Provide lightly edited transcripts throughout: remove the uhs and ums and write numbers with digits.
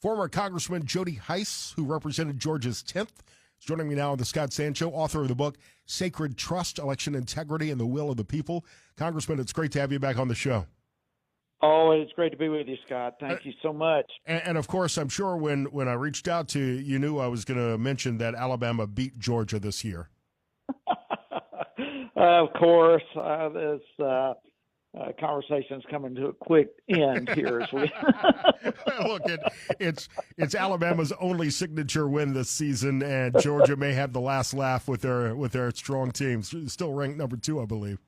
Former Congressman Jody Hice, who represented Georgia's 10th, is joining me now on the Scott Sand Show, author of the book Sacred Trust, Election Integrity, and the Will of the People. Congressman, it's great to have you back on the show. Oh, it's great to be with you, Scott. Thank you so much. And of course, I'm sure when I reached out to you, you knew I was going to mention that Alabama beat Georgia this year. Of course, this conversation's coming to a quick end here. Look, it's Alabama's only signature win this season, and Georgia may have the last laugh with their strong teams. Still ranked number 2, I believe.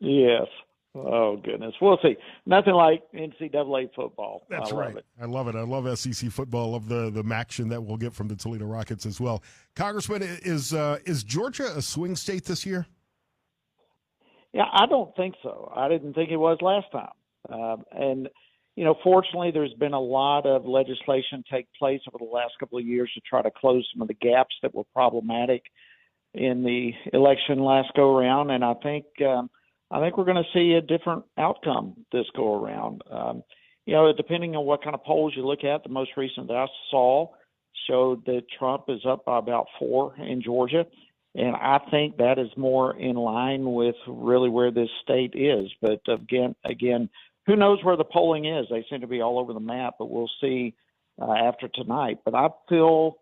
Yes. Oh, goodness. We'll see. Nothing like NCAA football. That's right. I love it. I love SEC football. I love the action that we'll get from the Toledo Rockets as well. Congressman, is Georgia a swing state this year? Yeah, I don't think so. I didn't think it was last time. And, fortunately, there's been a lot of legislation take place over the last couple of years to try to close some of the gaps that were problematic in the election last go around. And I think we're going to see a different outcome this go around. Depending on what kind of polls you look at, the most recent that I saw showed that Trump is up by about 4 in Georgia. And I think that is more in line with really where this state is. But again, who knows where the polling is? They seem to be all over the map, but we'll see after tonight. But I feel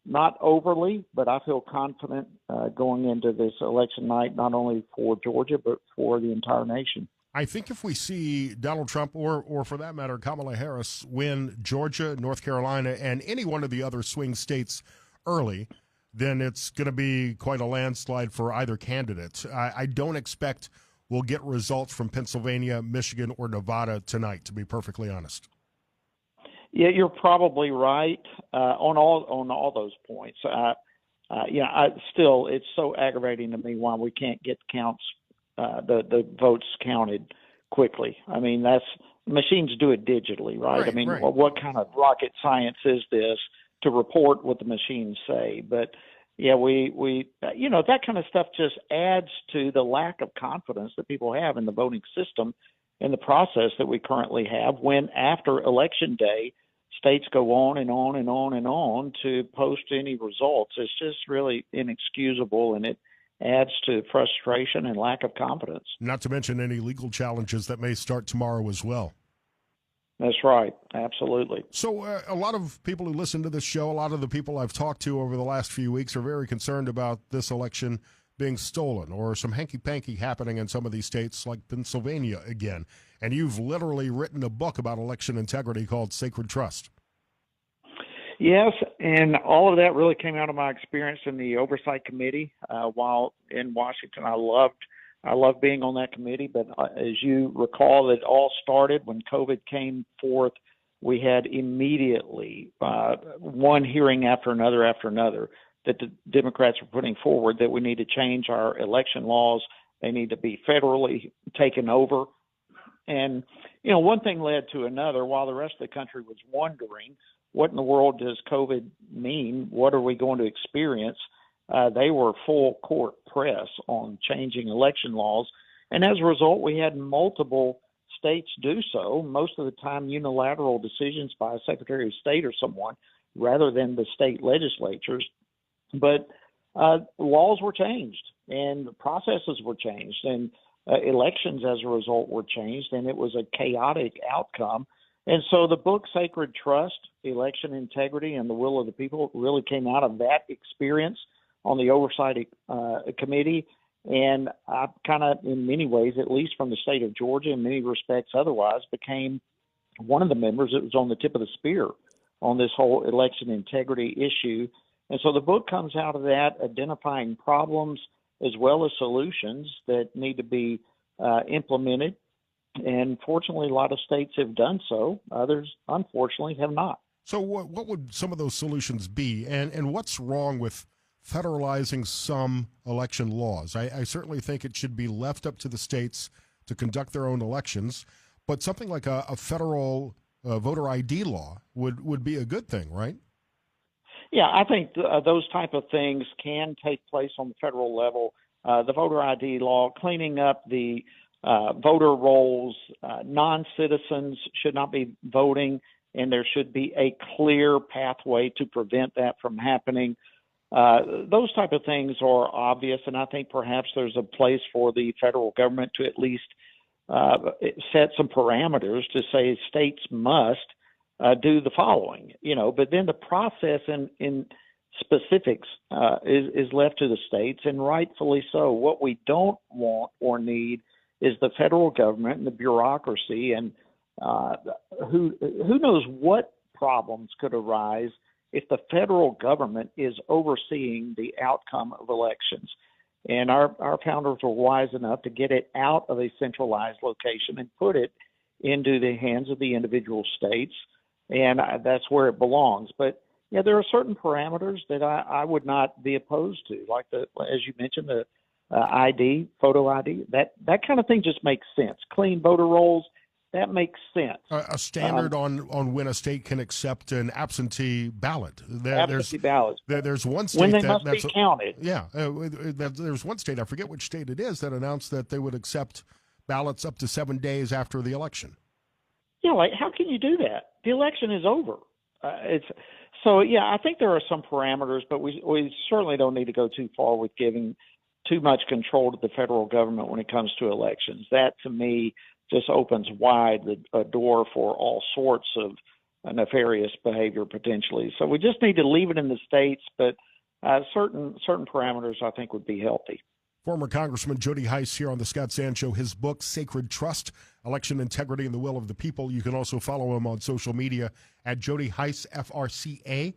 not overly, but I feel confident going into this election night, not only for Georgia, but for the entire nation. I think if we see Donald Trump or for that matter, Kamala Harris win Georgia, North Carolina, and any one of the other swing states early, then it's going to be quite a landslide for either candidate. I don't expect we'll get results from Pennsylvania, Michigan, or Nevada tonight, to be perfectly honest. Yeah, you're probably right on all those points. Still, it's so aggravating to me why we can't get the votes counted quickly. I mean, machines do it digitally, right? Right. What kind of rocket science is this to report what the machines say? But yeah, we that kind of stuff just adds to the lack of confidence that people have in the voting system and the process that we currently have when after election day, states go on and on and on and on to post any results. It's just really inexcusable, and it adds to frustration and lack of confidence. Not to mention any legal challenges that may start tomorrow as well. That's right. Absolutely. So a lot of people who listen to this show, a lot of the people I've talked to over the last few weeks are very concerned about this election being stolen or some hanky-panky happening in some of these states like Pennsylvania again. And you've literally written a book about election integrity called Sacred Trust. Yes, and all of that really came out of my experience in the Oversight Committee while in Washington. I love being on that committee, but as you recall, it all started when COVID came forth. We had immediately one hearing after another that the Democrats were putting forward that we need to change our election laws. They need to be federally taken over. And, one thing led to another while the rest of the country was wondering, what in the world does COVID mean? What are we going to experience? They were full court press on changing election laws. And as a result, we had multiple states do so, most of the time unilateral decisions by a Secretary of State or someone rather than the state legislatures. But laws were changed and processes were changed and elections as a result were changed, and it was a chaotic outcome. And so the book Sacred Trust, Election Integrity, and the Will of the People really came out of that experience on the Oversight Committee. And I kind of, in many ways, at least from the state of Georgia, in many respects otherwise, became one of the members that was on the tip of the spear on this whole election integrity issue. And so the book comes out of that, identifying problems as well as solutions that need to be implemented. And fortunately, a lot of states have done so. Others, unfortunately, have not. So what would some of those solutions be? And what's wrong with federalizing some election laws? I certainly think it should be left up to the states to conduct their own elections. But something like a federal voter ID law would be a good thing, right? Yeah, I think those type of things can take place on the federal level. The voter ID law, cleaning up the voter rolls, non-citizens should not be voting and there should be a clear pathway to prevent that from happening. Those type of things are obvious, and I think perhaps there's a place for the federal government to at least set some parameters to say states must do the following, but then the process in specifics is left to the states, and rightfully so. What we don't want or need is the federal government and the bureaucracy, and who knows what problems could arise if the federal government is overseeing the outcome of elections. And our founders were wise enough to get it out of a centralized location and put it into the hands of the individual states, and that's where it belongs. But yeah, there are certain parameters that I would not be opposed to, like as you mentioned, the ID, photo ID. That kind of thing just makes sense. Clean voter rolls, that makes sense. A standard on when a state can accept an absentee ballot. Absentee ballots. There's one state when they must be counted. Yeah, there's one state, I forget which state it is, that announced that they would accept ballots up to 7 days after the election. Yeah, like how can you do that? The election is over. I think there are some parameters, but we certainly don't need to go too far with giving too much control to the federal government when it comes to elections. That, to me, just opens wide a door for all sorts of nefarious behavior potentially. So we just need to leave it in the states, but certain parameters I think would be healthy. Former Congressman Jody Hice here on the Scott Sand Show. His book, Sacred Trust, Election Integrity and the Will of the People. You can also follow him on social media at Jody Hice, FRCA.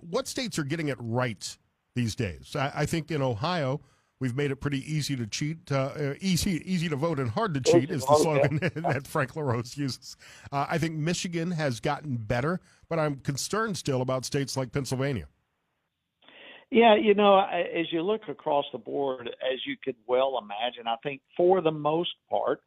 What states are getting it right these days? I think in Ohio, we've made it pretty easy to cheat. Easy to vote and hard to cheat is the slogan that Frank LaRose uses. I think Michigan has gotten better, but I'm concerned still about states like Pennsylvania. Yeah, as you look across the board, as you could well imagine, I think for the most part,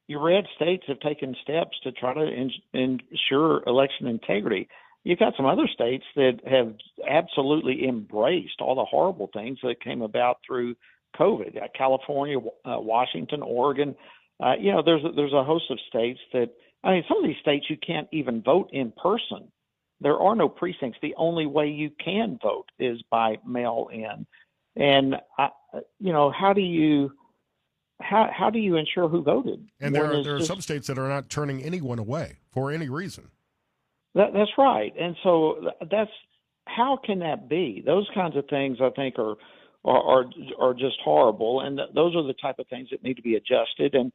your red states have taken steps to try to ensure election integrity. You've got some other states that have absolutely embraced all the horrible things that came about through COVID. California, Washington, Oregon. There's a host of states that, some of these states you can't even vote in person. There are no precincts. The only way you can vote is by mail in. And how do you ensure who voted? And there are some states that are not turning anyone away for any reason. That's right. And so how can that be? Those kinds of things I think are just horrible, and those are the type of things that need to be adjusted. And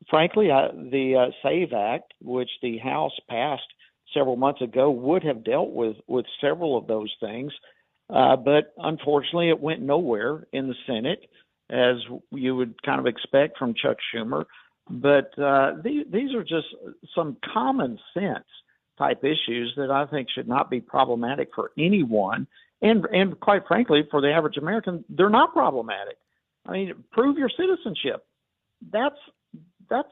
frankly, the SAVE Act, which the House passed several months ago, would have dealt with several of those things, but unfortunately it went nowhere in the Senate, as you would kind of expect from Chuck Schumer. But these are just some common sense type issues that I think should not be problematic for anyone, and quite frankly, for the average American, they're not problematic. Prove your citizenship. That's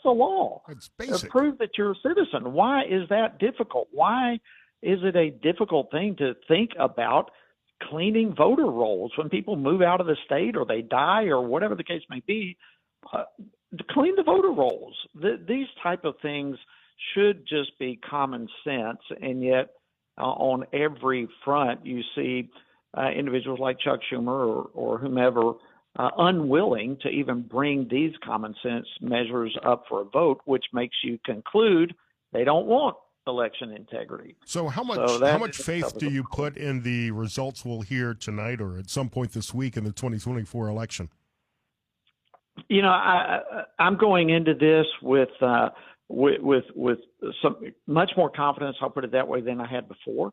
the law. It's basic. Prove that you're a citizen. Why is that difficult? Why is it a difficult thing to think about cleaning voter rolls when people move out of the state or they die or whatever the case may be? To clean the voter rolls. These type of things should just be common sense, and yet on every front you see individuals like Chuck Schumer or whomever unwilling to even bring these common sense measures up for a vote, which makes you conclude they don't want election integrity. So how much faith do you put in the results we'll hear tonight or at some point this week in the 2024 election? I'm going into this with some much more confidence, I'll put it that way, than I had before.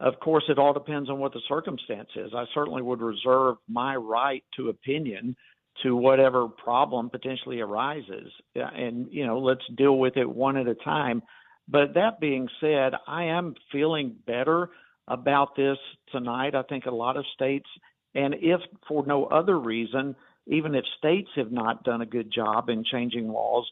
Of course, it all depends on what the circumstance is. I certainly would reserve my right to opinion to whatever problem potentially arises. And, let's deal with it one at a time. But that being said, I am feeling better about this tonight. I think a lot of states, and if for no other reason, even if states have not done a good job in changing laws,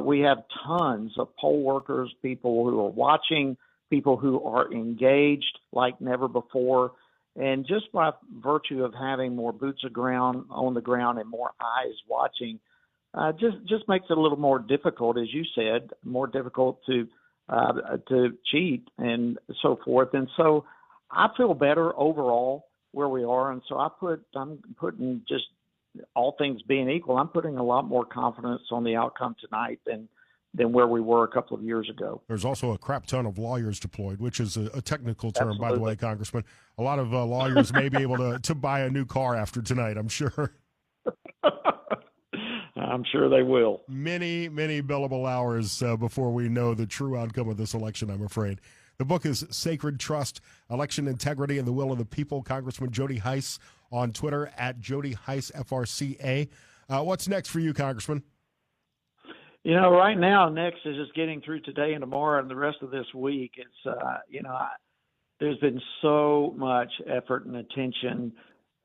we have tons of poll workers, people who are watching, people who are engaged like never before. And just by virtue of having more boots on the ground and more eyes watching, just makes it a little more difficult, as you said, more difficult to to cheat and so forth. And so I feel better overall where we are. And so I'm putting, just all things being equal, I'm putting a lot more confidence on the outcome tonight than where we were a couple of years ago. There's also a crap ton of lawyers deployed, which is a technical term, Absolutely. by the way, Congressman. A lot of lawyers may be able to buy a new car after tonight, I'm sure. I'm sure they will. Many, many billable hours before we know the true outcome of this election, I'm afraid. The book is Sacred Trust, Election Integrity and the Will of the People. Congressman Jody Hice on Twitter, at Jody Hice, FRCA. What's next for you, Congressman? Right now, next is just getting through today and tomorrow and the rest of this week. It's, there's been so much effort and attention,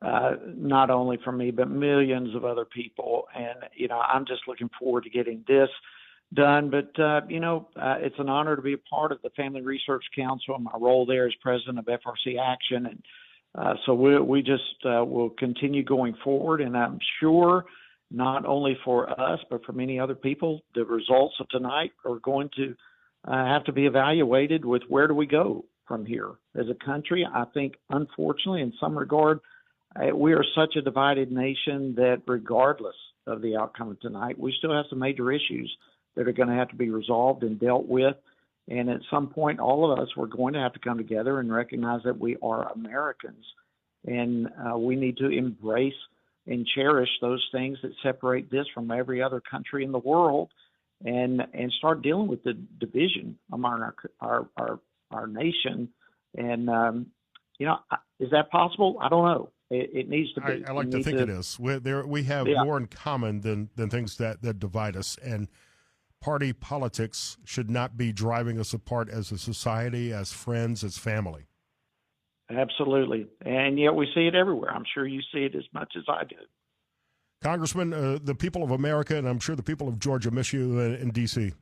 not only from me, but millions of other people. And, I'm just looking forward to getting this done. But, it's an honor to be a part of the Family Research Council. My role there is president of FRC Action. And so we just will continue going forward. And I'm sure not only for us, but for many other people, the results of tonight are going to have to be evaluated with where do we go from here as a country. I think, unfortunately, in some regard, we are such a divided nation that regardless of the outcome of tonight, we still have some major issues that are going to have to be resolved and dealt with. And at some point, all of us, we're going to have to come together and recognize that we are Americans, and we need to embrace and cherish those things that separate this from every other country in the world, and start dealing with the division among our nation. And, is that possible? I don't know. It needs to be. I like to think it is. We have more in common than things that divide us, and party politics should not be driving us apart as a society, as friends, as family. Absolutely. And yet we see it everywhere. I'm sure you see it as much as I do. Congressman, the people of America, and I'm sure the people of Georgia, miss you in D.C.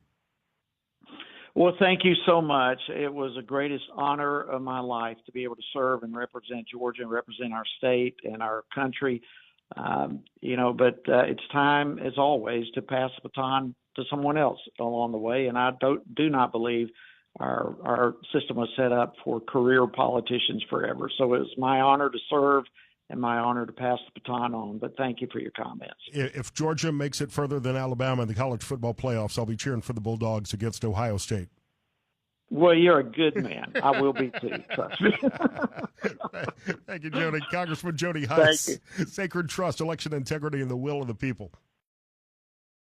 Well, thank you so much. It was the greatest honor of my life to be able to serve and represent Georgia and represent our state and our country. But it's time, as always, to pass the baton to someone else along the way. And I do not believe our system was set up for career politicians forever. So it was my honor to serve and my honor to pass the baton on. But thank you for your comments. If Georgia makes it further than Alabama in the college football playoffs, I'll be cheering for the Bulldogs against Ohio State. Well, you're a good man. I will be too, trust me. Thank you, Jody. Congressman Jody Hice, Sacred Trust, Election Integrity and the Will of the People.